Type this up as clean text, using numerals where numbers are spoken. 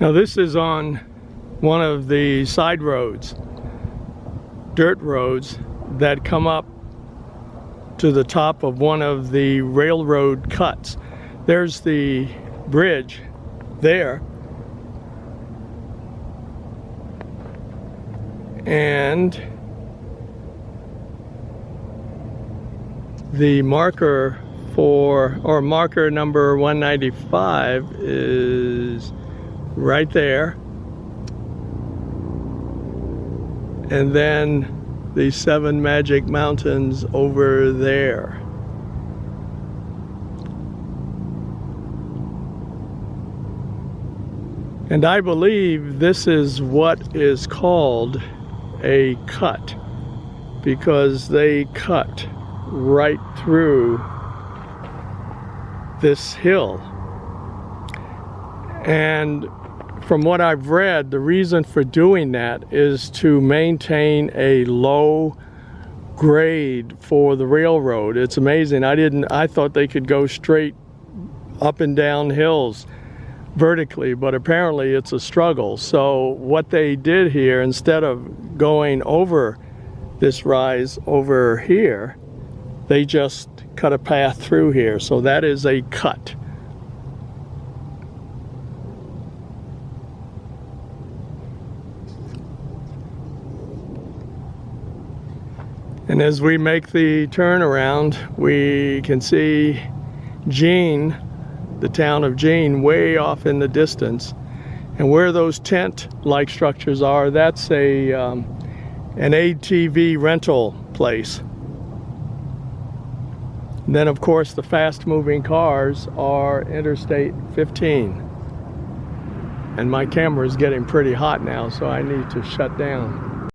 Now this is on one of the side roads, dirt roads that come up to the top of one of the railroad cuts. There's the bridge there, and the marker marker number 195 is right there, and then the 7 Magic Mountains over there. And I believe this is what is called a cut, because they cut right through this hill. And from what I've read, the reason for doing that is to maintain a low grade for the railroad. It's amazing. I thought they could go straight up and down hills vertically, but apparently it's a struggle. So what they did here, instead of going over this rise over here, they just cut a path through here. So that is a cut. And as we make the turnaround, we can see Jean, the town of Jean, way off in the distance. And where those tent-like structures are, that's an ATV rental place. And then, of course, the fast-moving cars are Interstate 15. And my camera is getting pretty hot now, so I need to shut down.